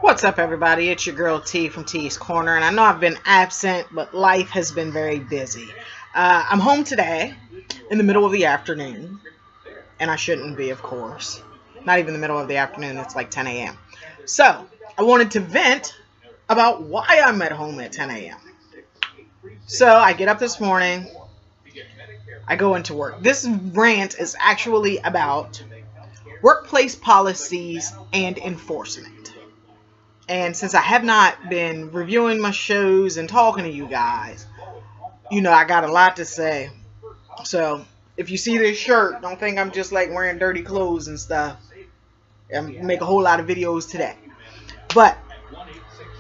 What's up, everybody? It's your girl T from T's Corner, and I know I've been absent, but life has been very busy. I'm home today in the middle of the afternoon, and I shouldn't be, of course. Not even the middle of the afternoon, it's like 10 a.m. So, I wanted to vent about why I'm at home at 10 a.m. So, I get up this morning, I go into work. This rant is actually about workplace policies and enforcement. And since I have not been reviewing my shows and talking to you guys, you know, I got a lot to say. So, if you see this shirt, don't think I'm just like wearing dirty clothes and stuff. I make a whole lot of videos today. But,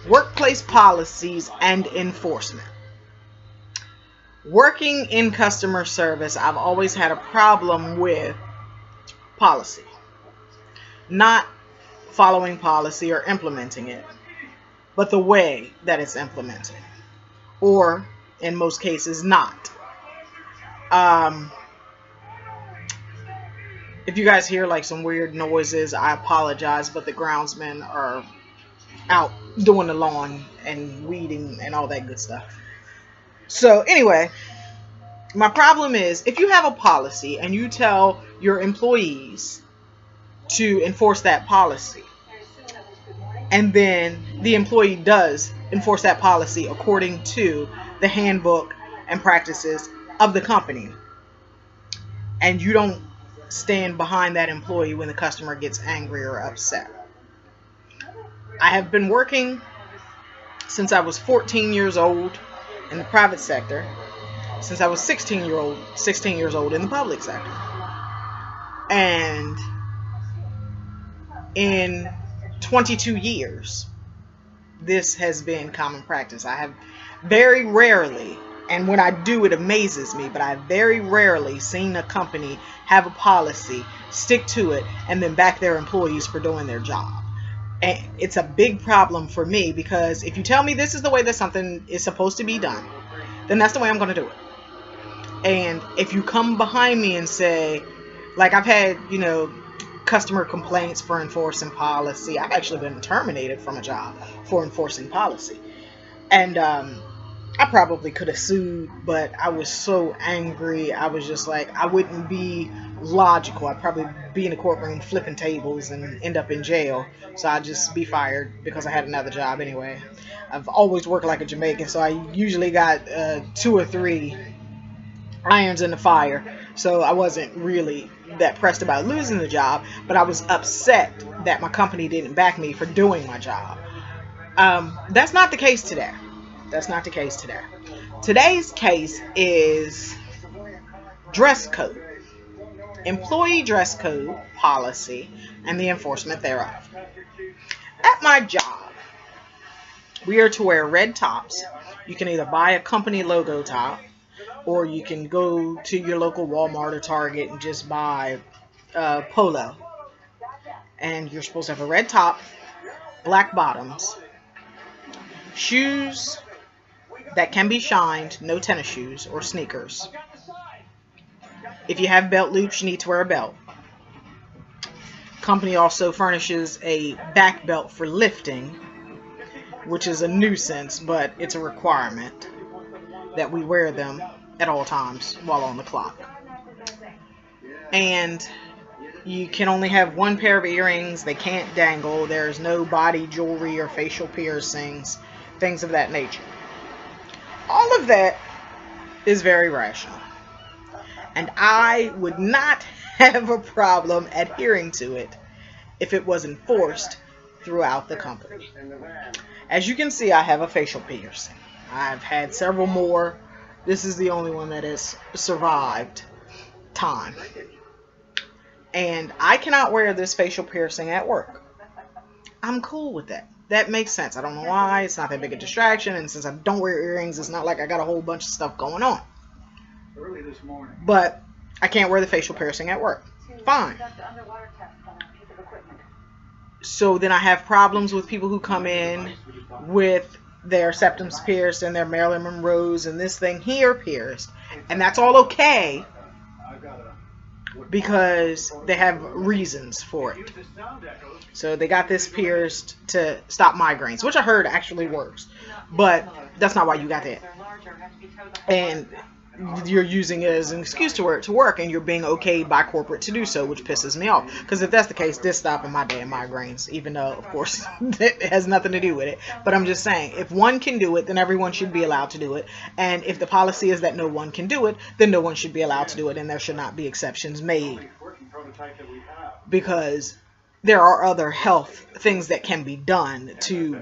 workplace policies and enforcement. Working in customer service, I've always had a problem with policy. Not following policy or implementing it, but the way that it's implemented, or in most cases not. If you guys hear like some weird noises, I apologize, but the groundsmen are out doing the lawn and weeding and all that good stuff. So anyway, my problem is if you have a policy and you tell your employees to enforce that policy, and then the employee does enforce that policy according to the handbook and practices of the company, and you don't stand behind that employee when the customer gets angry or upset. I have been working since I was 14 years old in the private sector, since I was 16 years old in the public sector. And in 22 years, this has been common practice. I have very rarely, and when I do, it amazes me, but I have very rarely seen a company have a policy, stick to it, and then back their employees for doing their job. And it's a big problem for me, because if you tell me this is the way that something is supposed to be done, then that's the way I'm going to do it. And if you come behind me and say, like I've had, you know, customer complaints for enforcing policy. I've actually been terminated from a job for enforcing policy. And I probably could have sued, but I was so angry. I was just like, I wouldn't be logical. I'd probably be in the courtroom flipping tables and end up in jail. So I'd just be fired because I had another job anyway. I've always worked like a Jamaican, so I usually got 2 or 3 irons in the fire. So I wasn't really that pressed about losing the job, but I was upset that my company didn't back me for doing my job. That's not the case today. That's not the case today. Today's case is dress code, employee dress code policy, and the enforcement thereof. At my job, we are to wear red tops. You can either buy a company logo top, or you can go to your local Walmart or Target and just buy polo. And you're supposed to have a red top, black bottoms, shoes that can be shined, no tennis shoes or sneakers. If you have belt loops, you need to wear a belt. Company also furnishes a back belt for lifting, which is a nuisance, but it's a requirement that we wear them at all times while on the clock. And you can only have 1 pair of earrings. They can't dangle. There's no body jewelry or facial piercings, things of that nature. All of that is very rational, and I would not have a problem adhering to it if it was enforced throughout the company. As you can see, I have a facial piercing. I've had several more. This is the only one that has survived time. And I cannot wear this facial piercing at work. I'm cool with that. That makes sense. I don't know why. It's not that big a distraction. And since I don't wear earrings, it's not like I got a whole bunch of stuff going on. But I can't wear the facial piercing at work. Fine. So then I have problems with people who come in with their septums pierced and their Marilyn Monroes and this thing here pierced. And that's all okay because they have reasons for it. So they got this pierced to stop migraines, which I heard actually works, but that's not why you got that. And you're using it as an excuse to work, and you're being okayed by corporate to do so, which pisses me off. Because if that's the case, this stopping my damn migraines, even though, of course, it has nothing to do with it. But I'm just saying, if one can do it, then everyone should be allowed to do it. And if the policy is that no one can do it, then no one should be allowed to do it, and there should not be exceptions made. Because there are other health things that can be done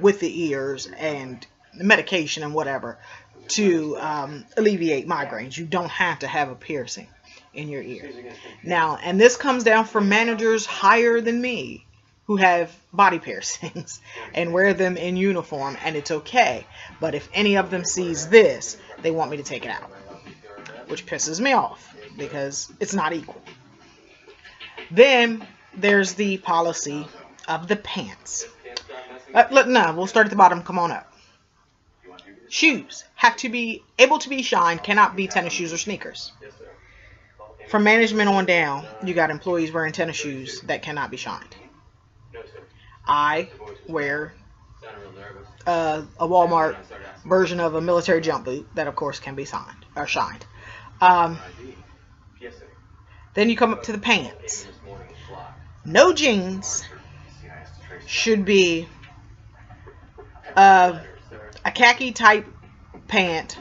with the ears and medication and whatever to alleviate migraines. You don't have to have a piercing in your ear. Now, and this comes down from managers higher than me who have body piercings and wear them in uniform, and it's okay. But if any of them sees this, they want me to take it out, which pisses me off because it's not equal. Then there's the policy of the pants. No, we'll start at the bottom. Come on up. Shoes have to be able to be shined, cannot be tennis shoes or sneakers. From management on down, you got employees wearing tennis shoes that cannot be shined. I wear a Walmart version of a military jump boot that, of course, can be shined. Then you come up to the pants. No jeans should be a khaki type pant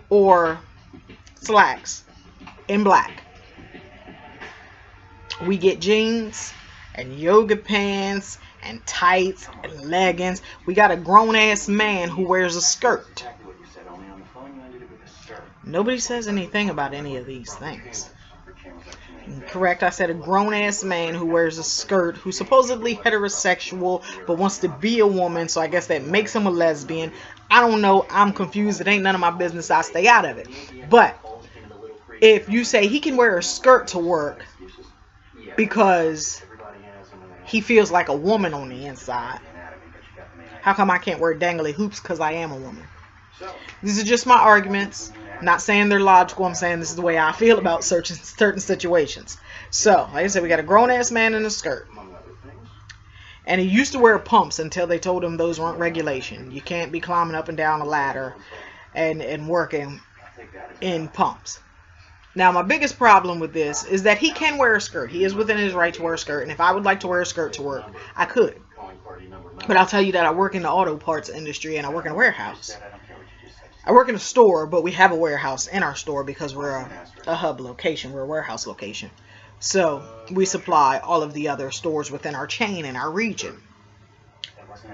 or slacks in black. We get jeans and yoga pants and tights and leggings. We got a grown-ass man who wears a skirt. Nobody says anything about any of these things. Correct, I said a grown-ass man who wears a skirt, who's supposedly heterosexual, but wants to be a woman, so I guess that makes him a lesbian. I don't know, I'm confused, it ain't none of my business, I stay out of it. But if you say he can wear a skirt to work because he feels like a woman on the inside, how come I can't wear dangly hoops because I am a woman? These are just my arguments. I'm not saying they're logical. I'm saying this is the way I feel about certain situations. So, like I said, we got a grown-ass man in a skirt. And he used to wear pumps until they told him those weren't regulation. You can't be climbing up and down a ladder and working in pumps. Now, my biggest problem with this is that he can wear a skirt. He is within his right to wear a skirt. And if I would like to wear a skirt to work, I could. But I'll tell you that I work in the auto parts industry and I work in a warehouse. I work in a store, but we have a warehouse in our store because we're a hub location. We're a warehouse location. So we supply all of the other stores within our chain in our region.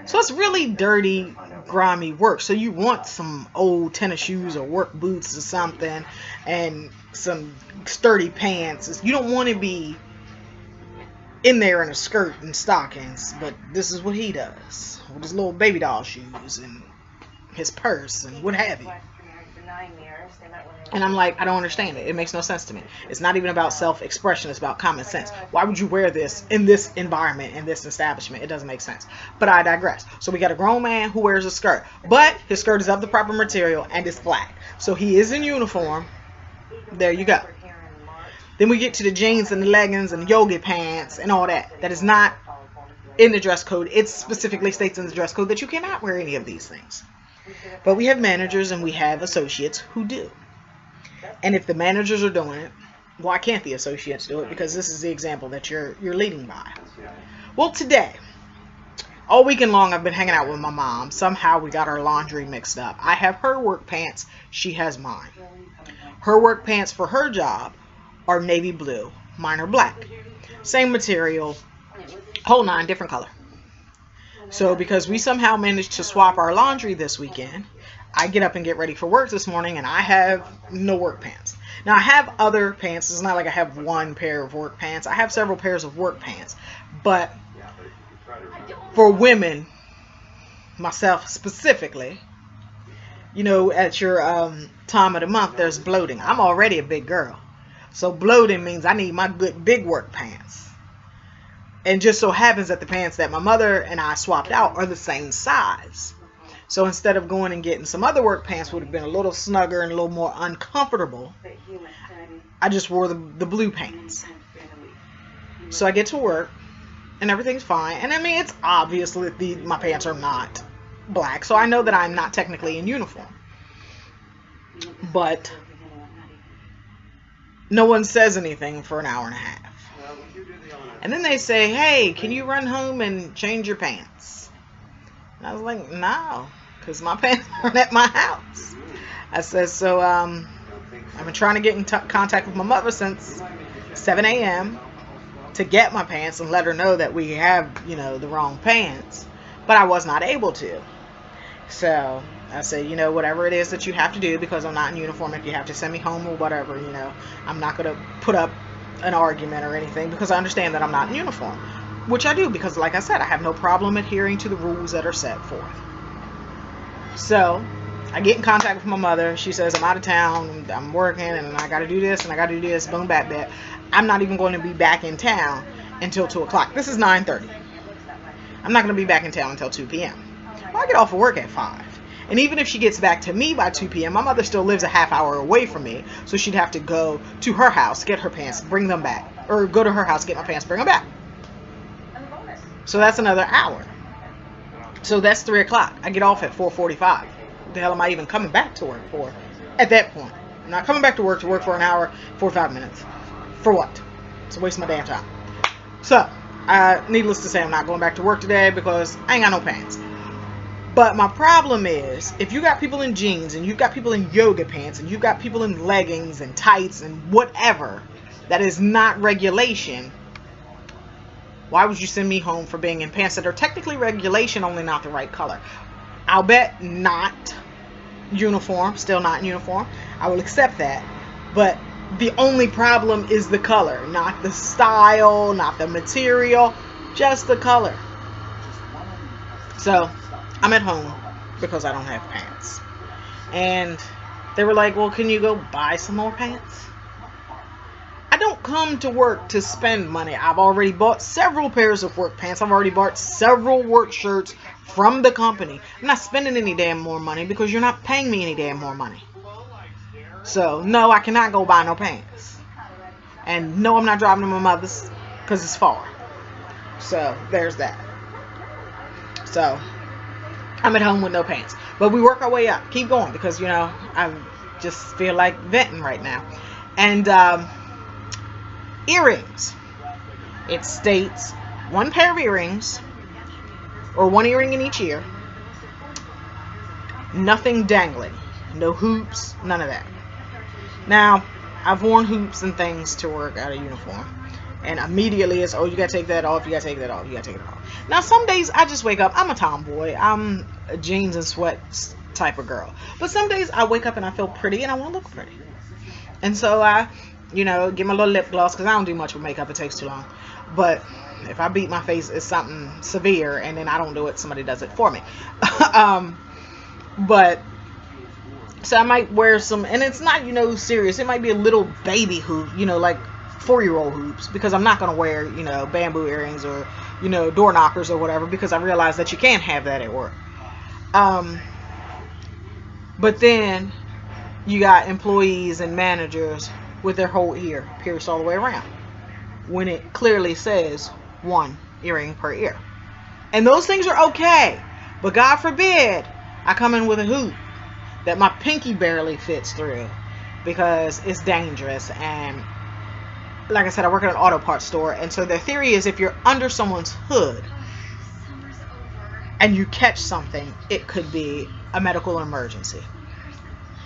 So it's really dirty, grimy work. So you want some old tennis shoes or work boots or something and some sturdy pants. You don't want to be in there in a skirt and stockings, but this is what he does with his little baby doll shoes and his purse and what have you. And I'm like, I don't understand it. It makes no sense to me. It's not even about self-expression. It's about common sense. Why would you wear this in this environment, in this establishment? It doesn't make sense. But I digress. So we got a grown man who wears a skirt. But his skirt is of the proper material and it's black. So he is in uniform. There you go. Then we get to the jeans and the leggings and the yoga pants and all that. That is not in the dress code. It specifically states in the dress code that you cannot wear any of these things. But we have managers and we have associates who do. And if the managers are doing it, why can't the associates do it? Because this is the example that you're leading by. Well, today, all weekend long, I've been hanging out with my mom. Somehow we got our laundry mixed up. I have her work pants. She has mine. Her work pants for her job are navy blue. Mine are black. Same material, whole nine, different color. So because we somehow managed to swap our laundry this weekend, I get up and get ready for work this morning and I have no work pants. Now I have other pants. It's not like I have one pair of work pants. I have several pairs of work pants. But for women, myself specifically, you know, at your time of the month, there's bloating. I'm already a big girl. So bloating means I need my good big work pants. And just so happens that the pants that my mother and I swapped out are the same size. So instead of going and getting some other work pants would have been a little snugger and a little more uncomfortable, I just wore the blue pants. So I get to work and everything's fine. And I mean, it's obviously my pants are not black, so I know that I'm not technically in uniform. But no one says anything for an hour and a half. And then they say, hey, can you run home and change your pants? And I was like, no, because my pants aren't at my house. I said, so I've been trying to get in contact with my mother since 7 a.m. to get my pants and let her know that we have, you know, the wrong pants. But I was not able to. So I said, you know, whatever it is that you have to do, because I'm not in uniform, if you have to send me home or whatever, you know, I'm not going to put up an argument or anything, because I understand that I'm not in uniform. Which I do, because like I said, I have no problem adhering to the rules that are set forth. So I get in contact with my mother. She says, I'm out of town, I'm working, and I got to do this, and I got to do this, boom, bap, bap. I'm not even going to be back in town until 2 o'clock. This is 9:30. I'm not going to be back in town until 2 p.m. Well, I get off of work at 5. And even if she gets back to me by 2 p.m., my mother still lives a half hour away from me, so she'd have to go to her house, get her pants, bring them back. Or go to her house, get my pants, bring them back. So that's another hour. So that's 3 o'clock. I get off at 4:45. What the hell am I even coming back to work for at that point? I'm not coming back to work for an hour, 45 minutes. For what? It's a waste of my damn time. So, needless to say, I'm not going back to work today because I ain't got no pants. But my problem is, if you got people in jeans, and you've got people in yoga pants, and you've got people in leggings and tights and whatever, that is not regulation, why would you send me home for being in pants that are technically regulation, only not the right color? I'll bet not uniform, still not in uniform. I will accept that. But the only problem is the color, not the style, not the material, just the color. So I'm at home because I don't have pants. And they were like, well, can you go buy some more pants? I don't come to work to spend money. I've already bought several pairs of work pants. I've already bought several work shirts from the company. I'm not spending any damn more money because you're not paying me any damn more money. So, no, I cannot go buy no pants. And no, I'm not driving to my mother's because it's far. So, there's that. So, I'm at home with no pants. But we work our way up. Keep going because, you know, I just feel like venting right now. And, earrings. It states 1 pair of earrings, or 1 earring in each ear. Nothing dangling. No hoops. None of that. Now, I've worn hoops and things to work out of uniform. And immediately it's, oh, you gotta take that off, you gotta take that off, you gotta take it off. Now, some days I just wake up, I'm a tomboy, I'm a jeans and sweats type of girl. But some days I wake up and I feel pretty and I want to look pretty. And so I, you know, get my little lip gloss, because I don't do much with makeup, it takes too long. But if I beat my face, it's something severe, and then I don't do it, somebody does it for me. But so I might wear some, and it's not, you know, serious. It might be a little baby hoop, you know, like 4-year-old hoops, because I'm not going to wear, you know, bamboo earrings or, you know, door knockers or whatever, because I realize that you can't have that at work. But then you got employees and managers with their whole ear pierced all the way around, when it clearly says 1 earring per ear. And those things are okay, but God forbid I come in with a hoop that my pinky barely fits through, because it's dangerous. And like I said, I work at an auto parts store, and so their theory is if you're under someone's hood and you catch something, it could be a medical emergency.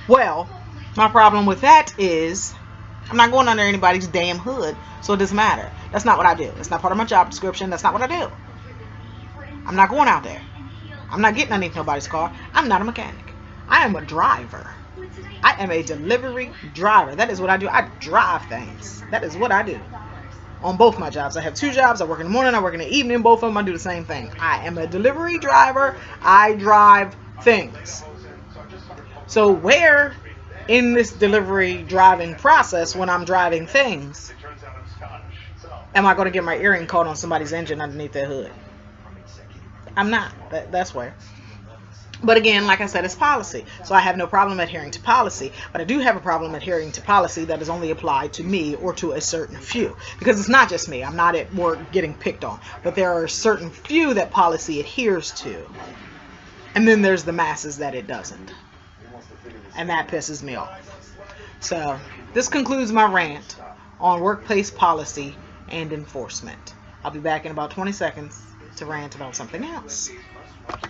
Well, my problem with that is I'm not going under anybody's damn hood, so it doesn't matter. That's not what I do. That's not part of my job description. That's not what I do. I'm not going out there. I'm not getting underneath nobody's car. I'm not a mechanic. I am a driver. I am a delivery driver. That is what I do. I drive things. That is what I do. On both my jobs. I have 2 jobs. I work in the morning. I work in the evening. Both of them I do the same thing. I am a delivery driver. I drive things. So where in this delivery driving process, when I'm driving things, am I going to get my earring caught on somebody's engine underneath their hood? I'm not. That's where. But again, like I said, it's policy. So I have no problem adhering to policy, but I do have a problem adhering to policy that is only applied to me or to a certain few. Because it's not just me. I'm not at work getting picked on. But there are certain few that policy adheres to. And then there's the masses that it doesn't. And that pisses me off. So this concludes my rant on workplace policy and enforcement. I'll be back in about 20 seconds to rant about something else.